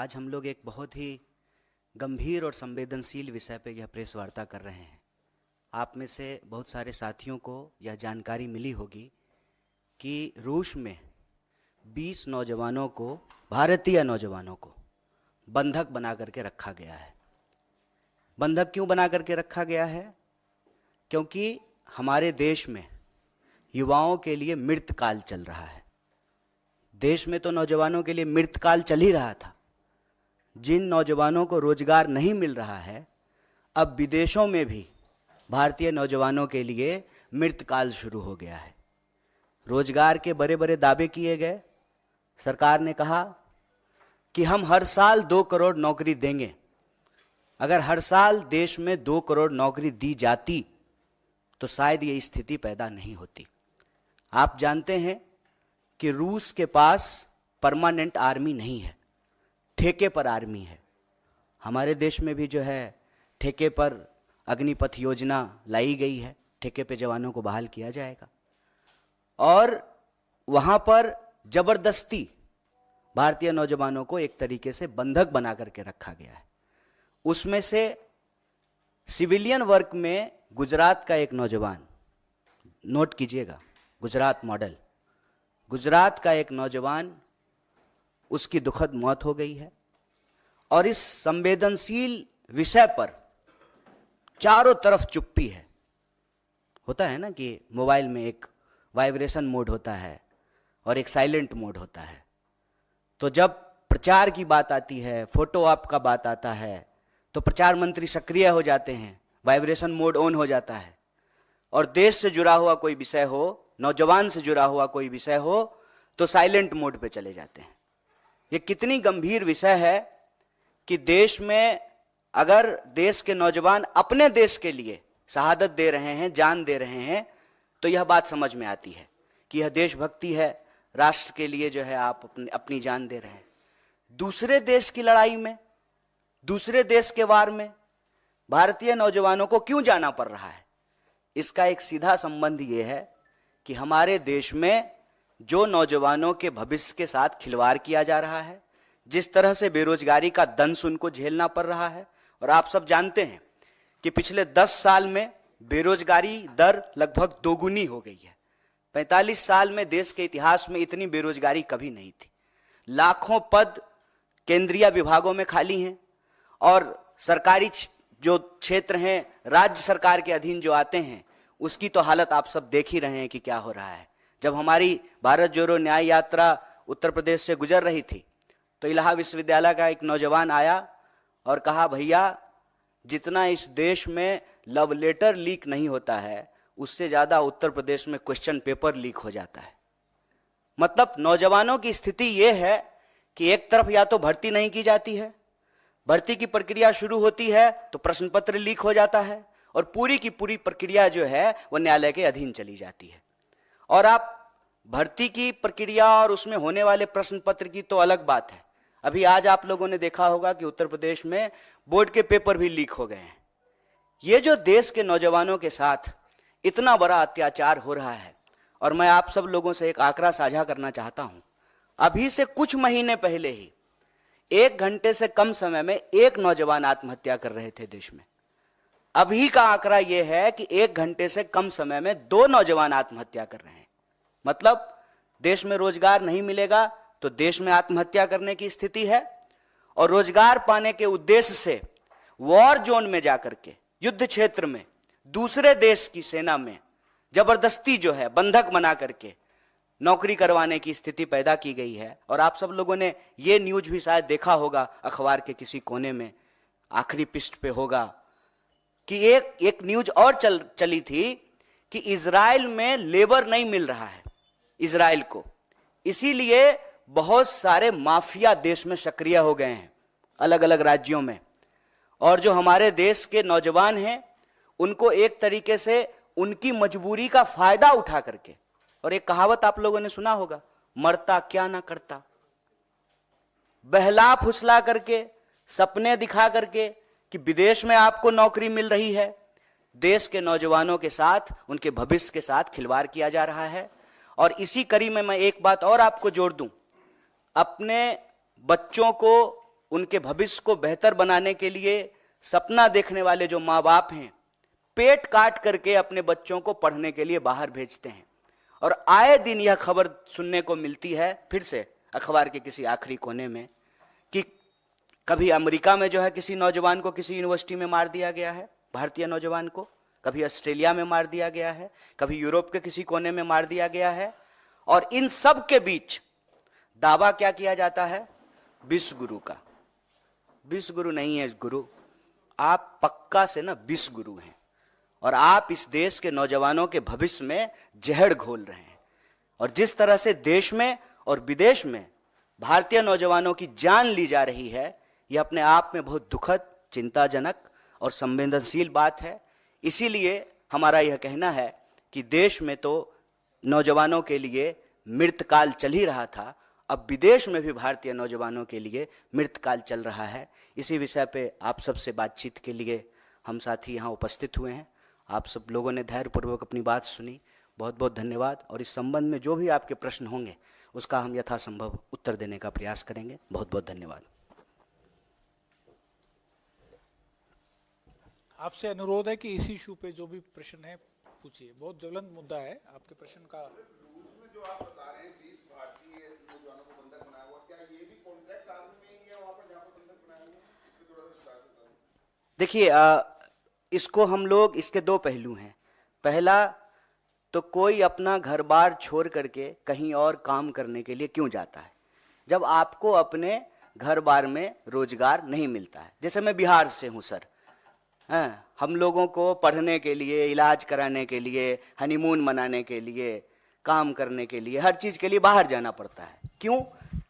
आज हम लोग एक बहुत ही गंभीर और संवेदनशील विषय पर यह प्रेस वार्ता कर रहे हैं। आप में से बहुत सारे साथियों को यह जानकारी मिली होगी कि रूस में 20 नौजवानों को, भारतीय नौजवानों को बंधक बना करके रखा गया है। बंधक क्यों बना करके रखा गया है? क्योंकि हमारे देश में युवाओं के लिए मृतकाल चल रहा है। देश में तो नौजवानों के लिए मृतकाल चल ही रहा था। जिन नौजवानों को रोजगार नहीं मिल रहा है, अब विदेशों में भी भारतीय नौजवानों के लिए मृतकाल शुरू हो गया है। रोजगार के बड़े बड़े दावे किए गए। सरकार ने कहा कि हम हर साल 2 करोड़ नौकरी देंगे। अगर हर साल देश में 2 करोड़ नौकरी दी जाती तो शायद ये स्थिति पैदा नहीं होती। आप जानते हैं कि रूस के पास परमानेंट आर्मी नहीं है, ठेके पर आर्मी है। हमारे देश में भी जो है ठेके पर अग्निपथ योजना लाई गई है, ठेके पे जवानों को बहाल किया जाएगा और वहां पर जबरदस्ती भारतीय नौजवानों को एक तरीके से बंधक बना करके रखा गया है। उसमें से सिविलियन वर्क में गुजरात का एक नौजवान, नोट कीजिएगा, गुजरात मॉडल, गुजरात का एक नौजवान, उसकी दुखद मौत हो गई है। और इस संवेदनशील विषय पर चारों तरफ चुप्पी है। होता है ना कि मोबाइल में एक वाइब्रेशन मोड होता है और एक साइलेंट मोड होता है। तो जब प्रचार की बात आती है, फोटो ऑप का बात आता है, तो प्रचार मंत्री सक्रिय हो जाते हैं, वाइब्रेशन मोड ऑन हो जाता है। और देश से जुड़ा हुआ कोई विषय हो, नौजवान से जुड़ा हुआ कोई विषय हो, तो साइलेंट मोड पे चले जाते हैं। ये कितनी गंभीर विषय है कि देश में अगर देश के नौजवान अपने देश के लिए शहादत दे रहे हैं, जान दे रहे हैं, तो यह बात समझ में आती है कि यह देशभक्ति है। राष्ट्र के लिए जो है आप अपनी जान दे रहे हैं। दूसरे देश की लड़ाई में, दूसरे देश के वार में भारतीय नौजवानों को क्यों जाना पड़ रहा है? इसका एक सीधा संबंध यह है कि हमारे देश में जो नौजवानों के भविष्य के साथ खिलवाड़ किया जा रहा है, जिस तरह से बेरोजगारी का दंश उनको झेलना पड़ रहा है। और आप सब जानते हैं कि पिछले 10 साल में बेरोजगारी दर लगभग दोगुनी हो गई है। 45 साल में देश के इतिहास में इतनी बेरोजगारी कभी नहीं थी। लाखों पद केंद्रीय विभागों में खाली हैं और सरकारी जो क्षेत्र हैं, राज्य सरकार के अधीन जो आते हैं, उसकी तो हालत आप सब देख ही रहे हैं कि क्या हो रहा है। जब हमारी भारत जोड़ो न्याय यात्रा उत्तर प्रदेश से गुजर रही थी, तो इलाहाबाद विश्वविद्यालय का एक नौजवान आया और कहा, भैया जितना इस देश में लव लेटर लीक नहीं होता है, उससे ज्यादा उत्तर प्रदेश में क्वेश्चन पेपर लीक हो जाता है। मतलब नौजवानों की स्थिति यह है कि एक तरफ या तो भर्ती नहीं की जाती है, भर्ती की प्रक्रिया शुरू होती है तो प्रश्न पत्र लीक हो जाता है और पूरी की पूरी प्रक्रिया जो है वह न्यायालय के अधीन चली जाती है। और आप भर्ती की प्रक्रिया और उसमें होने वाले प्रश्न पत्र की तो अलग बात है। अभी आज आप लोगों ने देखा होगा कि उत्तर प्रदेश में बोर्ड के पेपर भी लीक हो गए हैं। ये जो देश के नौजवानों के साथ इतना बड़ा अत्याचार हो रहा है, और मैं आप सब लोगों से एक आंकड़ा साझा करना चाहता हूं। अभी से कुछ महीने पहले ही 1 घंटे से कम समय में 1 नौजवान आत्महत्या कर रहे थे देश में। अभी का आंकड़ा यह है कि 1 घंटे से कम समय में 2 नौजवान आत्महत्या कर रहे हैं। मतलब देश में रोजगार नहीं मिलेगा तो देश में आत्महत्या करने की स्थिति है। और रोजगार पाने के उद्देश्य से वॉर जोन में जाकर के, युद्ध क्षेत्र में, दूसरे देश की सेना में जबरदस्ती जो है बंधक बना करके नौकरी करवाने की स्थिति पैदा की गई है। और आप सब लोगों ने ये न्यूज भी शायद देखा होगा, अखबार के किसी कोने में आखिरी पृष्ठ पे होगा कि एक न्यूज और चली थी कि इजराइल में लेबर नहीं मिल रहा है इजराइल को, इसीलिए बहुत सारे माफिया देश में सक्रिय हो गए हैं अलग अलग राज्यों में। और जो हमारे देश के नौजवान हैं उनको एक तरीके से उनकी मजबूरी का फायदा उठा करके, और एक कहावत आप लोगों ने सुना होगा, मरता क्या ना करता, बहला फुसला करके, सपने दिखा करके कि विदेश में आपको नौकरी मिल रही है, देश के नौजवानों के साथ, उनके भविष्य के साथ खिलवाड़ किया जा रहा है। और इसी कड़ी में मैं एक बात और आपको जोड़ दूं, अपने बच्चों को उनके भविष्य को बेहतर बनाने के लिए सपना देखने वाले जो माँ बाप हैं, पेट काट करके अपने बच्चों को पढ़ने के लिए बाहर भेजते हैं। और आए दिन यह खबर सुनने को मिलती है, फिर से अखबार के किसी आखिरी कोने में, कि कभी अमेरिका में जो है किसी नौजवान को किसी यूनिवर्सिटी में मार दिया गया है, भारतीय नौजवान को, कभी ऑस्ट्रेलिया में मार दिया गया है, कभी यूरोप के किसी कोने में मार दिया गया है। और इन सब के बीच दावा क्या किया जाता है? विश्व गुरु का। विश्व गुरु नहीं है गुरु, आप पक्का से ना विश्व गुरु हैं, और आप इस देश के नौजवानों के भविष्य में जहर घोल रहे हैं। और जिस तरह से देश में और विदेश में भारतीय नौजवानों की जान ली जा रही है, यह अपने आप में बहुत दुखद, चिंताजनक और संवेदनशील बात है। इसीलिए हमारा यह कहना है कि देश में तो नौजवानों के लिए मृतकाल चल ही रहा था, अब विदेश में भी भारतीय नौजवानों के लिए मृतकाल चल रहा है। इसी विषय पे आप सबसे बातचीत के लिए हम साथी यहाँ उपस्थित हुए हैं। आप सब लोगों ने धैर्यपूर्वक अपनी बात सुनी, बहुत बहुत धन्यवाद। और इस संबंध में जो भी आपके प्रश्न होंगे उसका हम यथासंभव उत्तर देने का प्रयास करेंगे। बहुत बहुत धन्यवाद। आपसे अनुरोध है कि इसी इशू पे जो भी प्रश्न है पूछिए, बहुत ज्वलंत मुद्दा है आपके प्रश्न का। रूस में जो आप बता रहे हैं 20 भारतीय नौजवानों को बंधक बनाया हुआ, क्या ये भी कॉन्ट्रैक्ट आर्मी में ही है वहां पर जहां पर बंधक बनाया हुआ? इसमें थोड़ा सा विस्तार से बताइए। देखिए, इसको हम लोग, इसके दो पहलू हैं। पहला तो कोई अपना घर बार छोड़ करके कहीं और काम करने के लिए क्यों जाता है, जब आपको अपने घर बार में रोजगार नहीं मिलता है। जैसे मैं बिहार से हूँ सर, हम लोगों को पढ़ने के लिए, इलाज कराने के लिए, हनीमून मनाने के लिए, काम करने के लिए, हर चीज़ के लिए बाहर जाना पड़ता है। क्यों?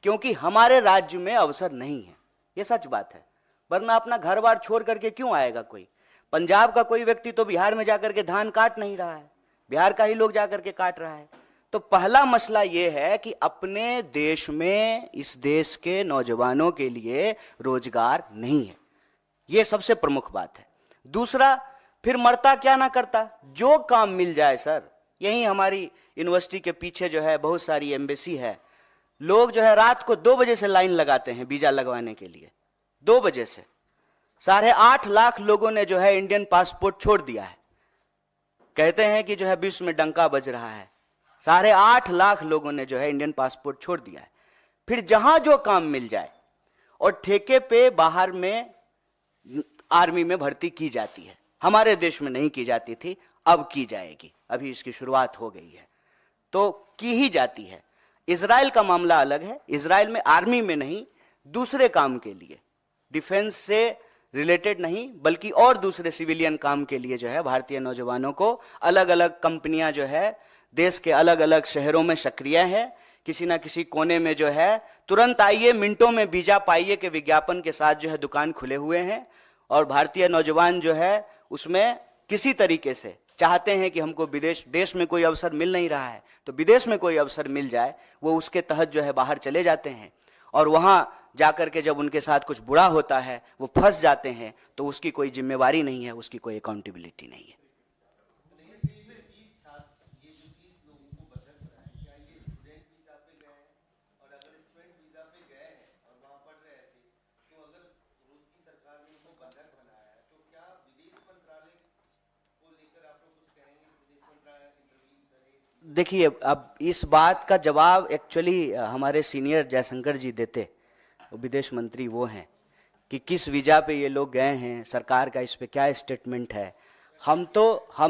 क्योंकि हमारे राज्य में अवसर नहीं है। ये सच बात है, वरना अपना घर बार छोड़ करके क्यों आएगा कोई? पंजाब का कोई व्यक्ति तो बिहार में जाकर के धान काट नहीं रहा है, बिहार का ही लोग जाकर के काट रहा है। तो पहला मसला ये है कि अपने देश में इस देश के नौजवानों के लिए रोजगार नहीं है, ये सबसे प्रमुख बात है। दूसरा, फिर मरता क्या ना करता, जो काम मिल जाए सर। यही हमारी यूनिवर्सिटी के पीछे जो है बहुत सारी एम्बेसी है, लोग जो है रात को 2 बजे से लाइन लगाते हैं वीजा लगवाने के लिए। 2 बजे से 8.5 लाख लोगों ने जो है इंडियन पासपोर्ट छोड़ दिया है। कहते हैं कि जो है विश्व में डंका बज रहा है, 8.5 लाख लोगों ने जो है इंडियन पासपोर्ट छोड़ दिया है। फिर जहां जो काम मिल जाए, और ठेके पे बाहर में आर्मी में भर्ती की जाती है। हमारे देश में नहीं की जाती थी, अब की जाएगी, अभी इसकी शुरुआत हो गई है, तो की ही जाती है। इजराइल का मामला अलग है, इजराइल में आर्मी में नहीं, दूसरे काम के लिए, डिफेंस से रिलेटेड नहीं बल्कि और दूसरे सिविलियन काम के लिए जो है भारतीय नौजवानों को अलग अलग कंपनियां जो है देश के अलग अलग शहरों में सक्रिय है। किसी ना किसी कोने में जो है तुरंत आइए, मिनटों में वीजा पाइए के विज्ञापन के साथ जो है दुकान खुले हुए हैं। और भारतीय नौजवान जो है उसमें किसी तरीके से चाहते हैं कि हमको देश में कोई अवसर मिल नहीं रहा है तो विदेश में कोई अवसर मिल जाए, वो उसके तहत जो है बाहर चले जाते हैं। और वहां जाकर के जब उनके साथ कुछ बुरा होता है, वो फंस जाते हैं, तो उसकी कोई जिम्मेवारी नहीं है, उसकी कोई अकाउंटेबिलिटी नहीं है। देखिए, अब इस बात का जवाब एक्चुअली हमारे सीनियर जयशंकर जी देते, विदेश मंत्री वो हैं, कि किस वीजा पे ये लोग गए हैं, सरकार का इस पे क्या स्टेटमेंट है। हम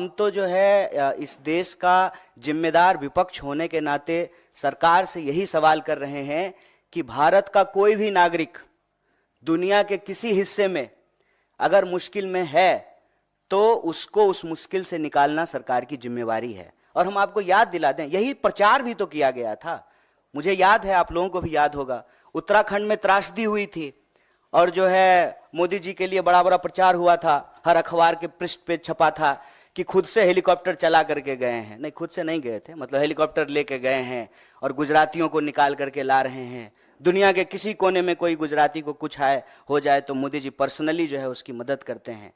तो जो है इस देश का जिम्मेदार विपक्ष होने के नाते सरकार से यही सवाल कर रहे हैं कि भारत का कोई भी नागरिक दुनिया के किसी हिस्से में अगर मुश्किल में है तो उसको उस मुश्किल से निकालना सरकार की जिम्मेवारी है। और हम आपको याद दिला दें, यही प्रचार भी तो किया गया था, मुझे याद है, आप लोगों को भी याद होगा, उत्तराखंड में त्रासदी हुई थी और जो है मोदी जी के लिए बड़ा बड़ा प्रचार हुआ था, हर अखबार के पृष्ठ पे छपा था कि खुद से हेलीकॉप्टर चला करके गए हैं। नहीं, खुद से नहीं गए थे, मतलब हेलीकॉप्टर लेके गए हैं और गुजरातियों को निकाल करके ला रहे हैं। दुनिया के किसी कोने में कोई गुजराती को कुछ हो जाए तो मोदी जी पर्सनली जो है उसकी मदद करते हैं।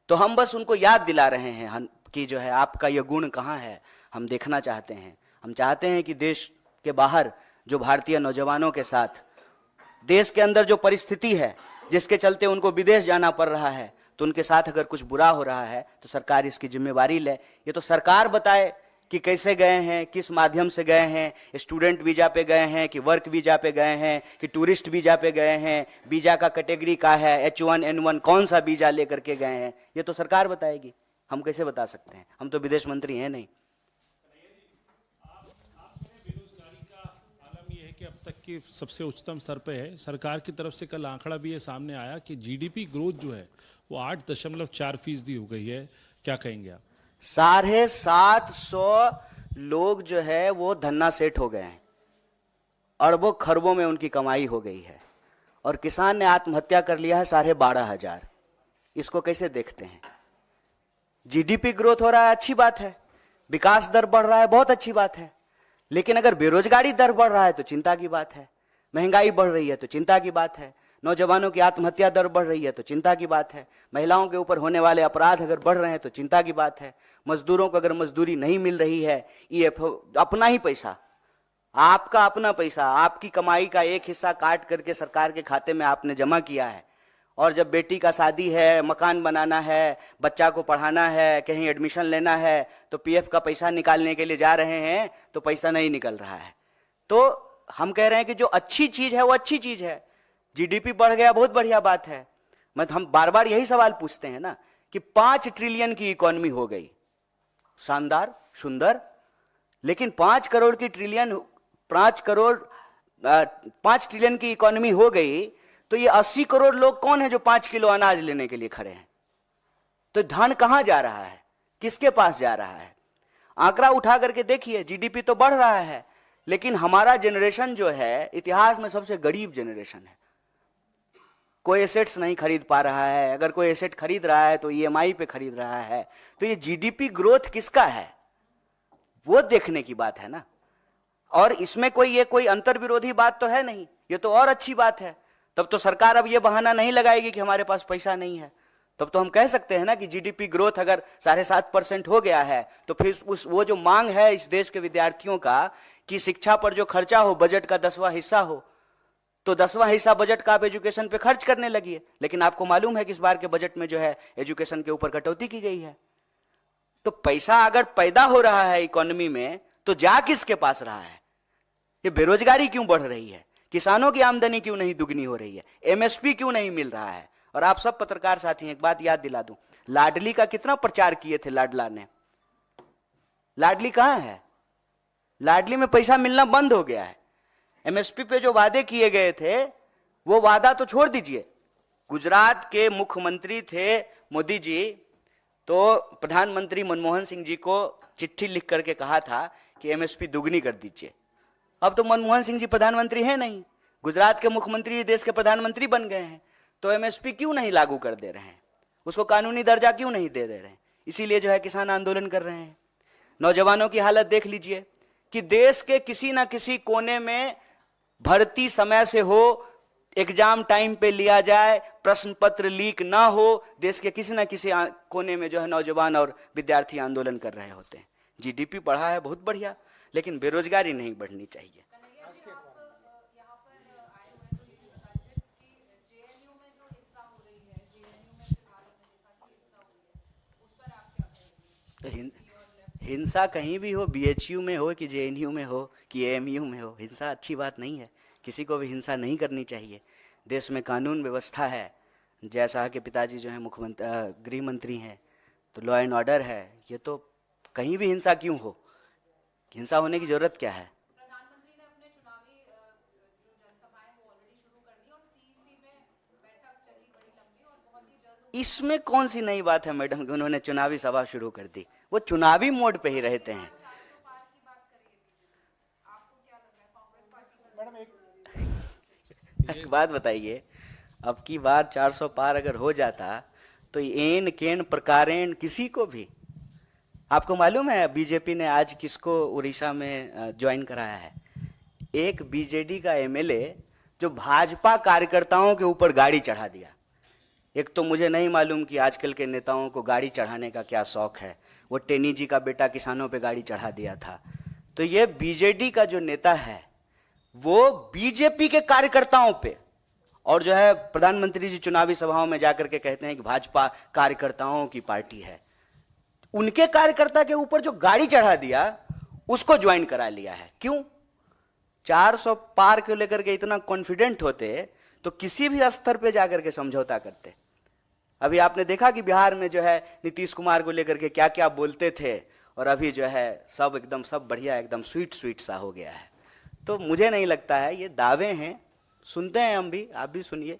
तो हम बस उनको याद दिला रहे हैं कि जो है आपका यह गुण कहाँ है, हम देखना चाहते हैं। हम चाहते हैं कि देश के बाहर जो भारतीय नौजवानों के साथ देश के अंदर जो परिस्थिति है जिसके चलते उनको विदेश जाना पड़ रहा है, तो उनके साथ अगर कुछ बुरा हो रहा है तो सरकार इसकी जिम्मेवारी ले। ये तो सरकार बताए कि कैसे गए हैं, किस माध्यम से गए हैं, स्टूडेंट वीजा पे गए हैं कि वर्क वीजा पे गए हैं कि टूरिस्ट वीजा पे गए हैं, वीजा का कैटेगरी का है, H1N1 कौन सा वीजा लेकर के गए हैं, ये तो सरकार बताएगी। हम कैसे बता सकते हैं? हम तो विदेश मंत्री हैं नहीं। बेरोजगारी का आलम यह है कि अब तक की सबसे उच्चतम स्तर पे है। सरकार की तरफ से कल आंकड़ा भी ये सामने आया कि जीडीपी ग्रोथ जो है वो 8.4% हो गई है। क्या कहेंगे आप? 750 लोग जो है वो धन्ना सेठ हो गए हैं, अरबों खरबों में उनकी कमाई हो गई है, और किसान ने आत्महत्या कर लिया है 12,500। इसको कैसे देखते हैं? जीडीपी ग्रोथ हो रहा है, अच्छी बात है, विकास दर बढ़ रहा है, बहुत अच्छी बात है, लेकिन अगर बेरोजगारी दर बढ़ रहा है तो चिंता की बात है, महंगाई बढ़ रही है तो चिंता की बात है, नौजवानों की आत्महत्या दर बढ़ रही है तो चिंता की बात है, महिलाओं के ऊपर होने वाले अपराध अगर बढ़ रहे हैं तो चिंता की बात है, मजदूरों को अगर मजदूरी नहीं मिल रही है, ये अपना ही पैसा, आपका अपना पैसा, आपकी कमाई का एक हिस्सा काट करके सरकार के खाते में आपने जमा किया है, और जब बेटी का शादी है, मकान बनाना है, बच्चा को पढ़ाना है, कहीं एडमिशन लेना है, तो पीएफ का पैसा निकालने के लिए जा रहे हैं तो पैसा नहीं निकल रहा है। तो हम कह रहे हैं कि जो अच्छी चीज है वो अच्छी चीज है, जीडीपी बढ़ गया, बहुत बढ़िया बात है। हम बार बार यही सवाल पूछते हैं ना कि 5 ट्रिलियन की इकोनॉमी हो गई, शानदार, सुंदर, लेकिन 5 ट्रिलियन की इकोनॉमी हो गई तो ये 80 करोड़ लोग कौन है जो 5 किलो अनाज लेने के लिए खड़े हैं? तो धन कहां जा रहा है, किसके पास जा रहा है? आंकड़ा उठा करके देखिए, जीडीपी तो बढ़ रहा है, लेकिन हमारा जनरेशन जो है इतिहास में सबसे गरीब जनरेशन है। कोई एसेट्स नहीं खरीद पा रहा है, अगर कोई एसेट खरीद रहा है तो ईएमआई पे खरीद रहा है। तो ये जीडीपी ग्रोथ किसका है वो देखने की बात है ना। और इसमें कोई अंतर विरोधी बात तो है नहीं, ये तो और अच्छी बात है। तब तो सरकार अब ये बहाना नहीं लगाएगी कि हमारे पास पैसा नहीं है। तब तो हम कह सकते हैं ना कि जीडीपी ग्रोथ अगर 7.5% हो गया है तो फिर वो जो मांग है इस देश के विद्यार्थियों का कि शिक्षा पर जो खर्चा हो बजट का 10वां हिस्सा हो, तो 10वां हिस्सा बजट का आप एजुकेशन पे खर्च करने लगी। लेकिन आपको मालूम है कि इस बार के बजट में जो है एजुकेशन के ऊपर कटौती की गई है। तो पैसा अगर पैदा हो रहा है इकोनॉमी में तो जा किसके पास रहा है? ये बेरोजगारी क्यों बढ़ रही है? किसानों की आमदनी क्यों नहीं दुगनी हो रही है? एमएसपी क्यों नहीं मिल रहा है? और आप सब पत्रकार साथी एक बात याद दिला दूं, लाडली का कितना प्रचार किए थे लाडला ने, लाडली कहां है? लाडली में पैसा मिलना बंद हो गया है। एमएसपी पे जो वादे किए गए थे वो वादा तो छोड़ दीजिए। गुजरात के मुख्यमंत्री थे मोदी जी, तो प्रधानमंत्री मनमोहन सिंह जी को चिट्ठी लिख करके कहा था कि एमएसपी दुगनी कर दीजिए। अब तो मनमोहन सिंह जी प्रधानमंत्री हैं नहीं, गुजरात के मुख्यमंत्री देश के प्रधानमंत्री बन गए हैं, तो एमएसपी क्यों नहीं लागू कर दे रहे हैं? उसको कानूनी दर्जा क्यों नहीं दे रहे हैं? इसीलिए जो है किसान आंदोलन कर रहे हैं। नौजवानों की हालत देख लीजिए कि देश के किसी ना किसी कोने में भर्ती समय से हो, एग्जाम टाइम पे लिया जाए, प्रश्न पत्र लीक ना हो, देश के किसी ना किसी कोने में जो है नौजवान और विद्यार्थी आंदोलन कर रहे होते हैं। जीडीपी बढ़ा है, बहुत बढ़िया, लेकिन बेरोजगारी नहीं बढ़नी चाहिए। तो हिंसा कहीं भी हो, बीएचयू में हो कि जेएनयू में हो कि एएमयू में हो, हिंसा अच्छी बात नहीं है। किसी को भी हिंसा नहीं करनी चाहिए। देश में कानून व्यवस्था है, जैसा कि पिताजी जो है मुख्यमंत्री गृह मंत्री हैं, तो लॉ एंड ऑर्डर है। ये तो कहीं भी हिंसा क्यों हो, हिंसा होने की जरूरत क्या है? प्रधानमंत्री ने अपने चुनावी जो जनसभाएं वो ऑलरेडी शुरू कर दी और सीईसी में बैठक चली बड़ी लंबी और बहुत ही जल्द। इसमें कौन सी नई बात है मैडम कि उन्होंने चुनावी सभा शुरू कर दी? वो चुनावी मोड पे ही रहते हैं। 400 पार की बात करिए, आपको क्या लग रहा है कांग्रेस पार्टी मैडम एक बात बताइए, अब की बार 400 पार अगर हो जाता तो एन केन प्रकारेण किसी को भी, आपको मालूम है बीजेपी ने आज किसको उड़ीसा में ज्वाइन कराया है? एक बीजेडी का एमएलए जो भाजपा कार्यकर्ताओं के ऊपर गाड़ी चढ़ा दिया। एक तो मुझे नहीं मालूम कि आजकल के नेताओं को गाड़ी चढ़ाने का क्या शौक है। वो टेनी जी का बेटा किसानों पे गाड़ी चढ़ा दिया था। तो ये बीजेडी का जो नेता है वो बीजेपी के कार्यकर्ताओं पे और जो है प्रधानमंत्री जी चुनावी सभाओं में जाकर के कहते हैं कि भाजपा कार्यकर्ताओं की पार्टी है। उनके कार्यकर्ता के ऊपर जो गाड़ी चढ़ा दिया उसको ज्वाइन करा लिया है। क्यों? 400 पार को लेकर के इतना कॉन्फिडेंट होते तो किसी भी स्तर पे जाकर के समझौता करते। अभी आपने देखा कि बिहार में जो है नीतीश कुमार को लेकर के क्या क्या बोलते थे, और अभी जो है सब एकदम सब बढ़िया एकदम स्वीट स्वीट सा हो गया है। तो मुझे नहीं लगता है, ये दावे हैं, सुनते हैं हम भी, आप भी सुनिए।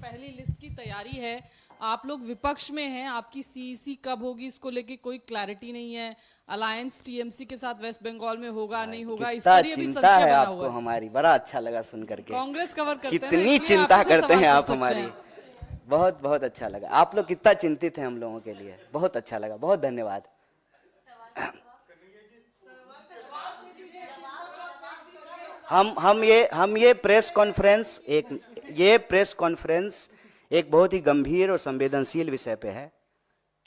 पहली लिस्ट की तैयारी है, आप लोग विपक्ष में हैं, आपकी सीईसी कब होगी इसको लेके कोई क्लैरिटी नहीं है। अलायंस टीएमसी के साथ वेस्ट बंगाल में होगा नहीं होगा, इस पर भी चिंता संशय है बना आपको हुआ है। हमारी, बड़ा अच्छा लगा सुन करके। कांग्रेस कवर करते हैं ना, कितनी इसलिए चिंता आपसे करते सवाल हैं कर आप सकते हमारी, हैं। बहुत बहुत अच्छा लगा। आप लोग कितना चिंतित हैं हम लोगों के लिए, बहुत अच्छा लगा, बहुत धन्यवाद। हम ये प्रेस कॉन्फ्रेंस एक बहुत ही गंभीर और संवेदनशील विषय पे है।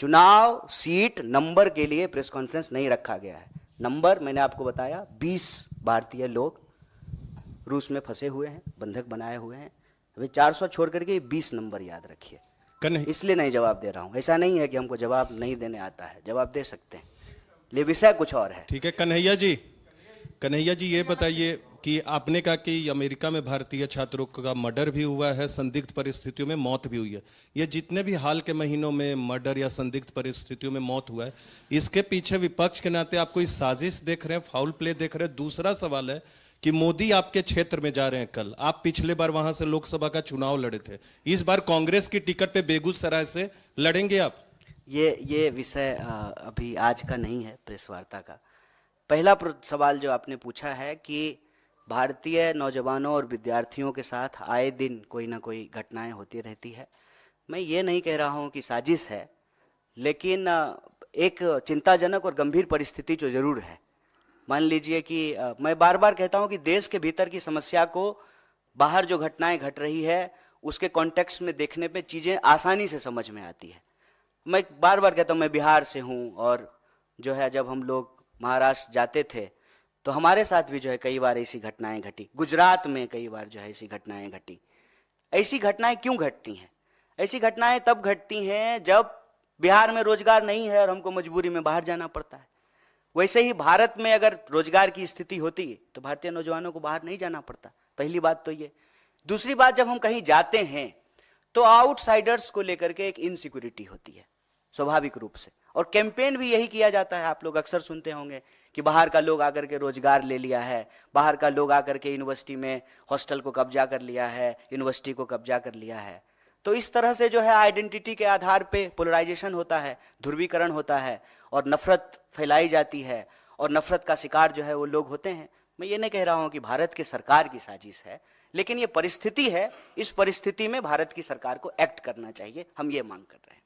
चुनाव सीट नंबर के लिए प्रेस कॉन्फ्रेंस नहीं रखा गया है। नंबर मैंने आपको बताया, 20 भारतीय लोग रूस में फंसे हुए हैं, बंधक बनाए हुए हैं। अभी 400 छोड़ करके 20 नंबर याद रखिए। इसलिए नहीं जवाब दे रहा हूं, ऐसा नहीं है कि हमको जवाब नहीं देने आता है, जवाब दे सकते हैं, ले विषय कुछ और है। ठीक है कन्हैया जी ये बताइए कि आपने कहा कि अमेरिका में भारतीय छात्रों का मर्डर भी हुआ है, संदिग्ध परिस्थितियों में मौत भी हुई है। ये जितने भी हाल के महीनों में मर्डर या संदिग्ध परिस्थितियों में मौत हुआ है, इसके पीछे विपक्ष के नाते आप कोई साजिश देख रहे हैं, फाउल प्ले देख रहे हैं? दूसरा सवाल है कि मोदी आपके क्षेत्र में जा रहे हैं कल, आप पिछले बार वहां से लोकसभा का चुनाव लड़े थे, इस बार कांग्रेस की टिकट पे बेगूसराय से लड़ेंगे आप? ये विषय अभी आज का नहीं है प्रेस वार्ता का। पहला सवाल जो आपने पूछा है कि भारतीय नौजवानों और विद्यार्थियों के साथ आए दिन कोई ना कोई घटनाएं होती रहती है। मैं ये नहीं कह रहा हूं कि साजिश है, लेकिन एक चिंताजनक और गंभीर परिस्थिति जो जरूर है। मान लीजिए कि मैं बार बार कहता हूं कि देश के भीतर की समस्या को बाहर जो घटनाएं घट रही है उसके कॉन्टेक्स्ट में देखने पे चीज़ें आसानी से समझ में आती है। मैं बार बार कहता हूं, मैं बिहार से हूं, और जो है जब हम लोग महाराष्ट्र जाते थे तो हमारे साथ भी जो है कई बार ऐसी घटनाएं घटी, गुजरात में कई बार जो है ऐसी घटनाएं घटी। ऐसी घटनाएं क्यों घटती हैं? ऐसी घटनाएं तब घटती हैं जब बिहार में रोजगार नहीं है और हमको मजबूरी में बाहर जाना पड़ता है। वैसे ही भारत में अगर रोजगार की स्थिति होती तो भारतीय नौजवानों को बाहर नहीं जाना पड़ता। पहली बात तो ये। दूसरी बात, जब हम कहीं जाते हैं तो आउटसाइडर्स को लेकर के एक इनसिक्योरिटी होती है स्वाभाविक रूप से, और कैंपेन भी यही किया जाता है। आप लोग अक्सर सुनते होंगे कि बाहर का लोग आकर के रोजगार ले लिया है, बाहर का लोग आकर के यूनिवर्सिटी में हॉस्टल को कब्जा कर लिया है, यूनिवर्सिटी को कब्जा कर लिया है। तो इस तरह से जो है आइडेंटिटी के आधार पे पोलराइजेशन होता है, ध्रुवीकरण होता है, और नफरत फैलाई जाती है, और नफरत का शिकार जो है वो लोग होते हैं। मैं ये नहीं कह रहा हूँ कि भारत की सरकार की साजिश है, लेकिन ये परिस्थिति है। इस परिस्थिति में भारत की सरकार को एक्ट करना चाहिए, हम ये मांग कर रहे हैं।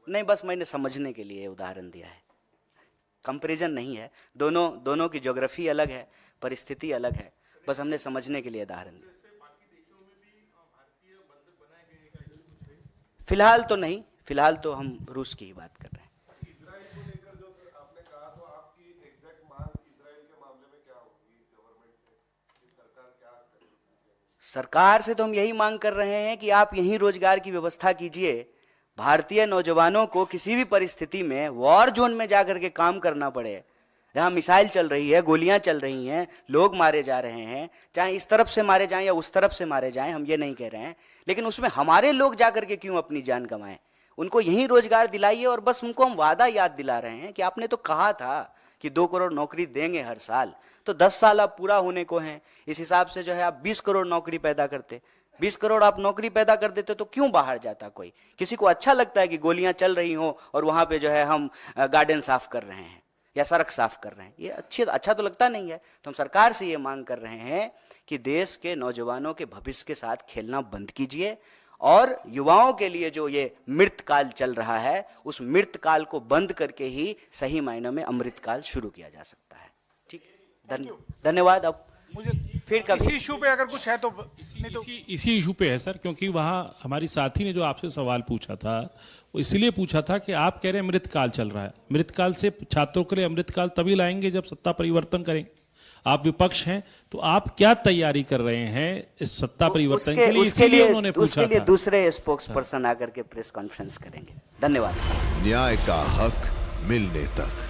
नहीं, बस मैंने समझने के लिए उदाहरण दिया है, कंपैरिजन नहीं है। दोनों की ज्योग्राफी अलग है, परिस्थिति अलग है, बस हमने समझने के लिए उदाहरण दिया। फिलहाल तो नहीं, फिलहाल तो हम रूस की ही बात कर रहे हैं। इजराइल को लेकर जो आपने कहा, तो आपकी एग्जैक्ट मांग इजराइल के मामले में क्या होगी गवर्नमेंट से, कि सरकार क्या करेगी? सरकार से तो हम यही मांग कर रहे हैं कि आप यहीं रोजगार की व्यवस्था कीजिए। भारतीय नौजवानों को किसी भी परिस्थिति में वॉर जोन में जाकर के काम करना पड़े, जहां मिसाइल चल रही है, गोलियां चल रही हैं, लोग मारे जा रहे हैं, चाहे इस तरफ से मारे जाएं या उस तरफ से मारे जाएं, हम ये नहीं कह रहे हैं, लेकिन उसमें हमारे लोग जाकर के क्यों अपनी जान गंवाएं? उनको यही रोजगार दिलाइए। और बस उनको हम वादा याद दिला रहे हैं कि आपने तो कहा था कि 2 करोड़ नौकरी देंगे हर साल, तो 10 साल अब पूरा होने को हैं। इस हिसाब से जो है आप 20 करोड़ नौकरी पैदा करते, 20 करोड़ आप नौकरी पैदा कर देते तो क्यों बाहर जाता कोई? किसी को अच्छा लगता है कि गोलियां चल रही हो और वहां पे जो है हम गार्डन साफ कर रहे हैं या सड़क साफ कर रहे हैं? ये अच्छा तो लगता नहीं है। तो हम सरकार से ये मांग कर रहे हैं कि देश के नौजवानों के भविष्य के साथ खेलना बंद कीजिए, और युवाओं के लिए जो ये मृत काल चल रहा है, उस मृत काल को बंद करके ही सही मायनों में अमृत काल शुरू किया जा सकता है। ठीक, धन्यवाद। अब मुझे फिर कभी इसी इशू पे अगर कुछ है तो नहीं तो इसी इशू पे है सर, क्योंकि वहाँ हमारी साथी ने जो आपसे सवाल पूछा था वो इसलिए पूछा था कि आप कह रहे हैं अमृतकाल चल रहा है, अमृतकाल से छात्रों के लिए अमृतकाल तभी लाएंगे जब सत्ता परिवर्तन करेंगे। आप विपक्ष हैं तो आप क्या तैयारी कर रहे हैं इस सत्ता परिवर्तन के लिए, इसीलिए उन्होंने पूछा उसके लिए था। दूसरे स्पोक्स पर्सन आकर के प्रेस कॉन्फ्रेंस करेंगे। धन्यवाद। न्याय का हक मिलने तक।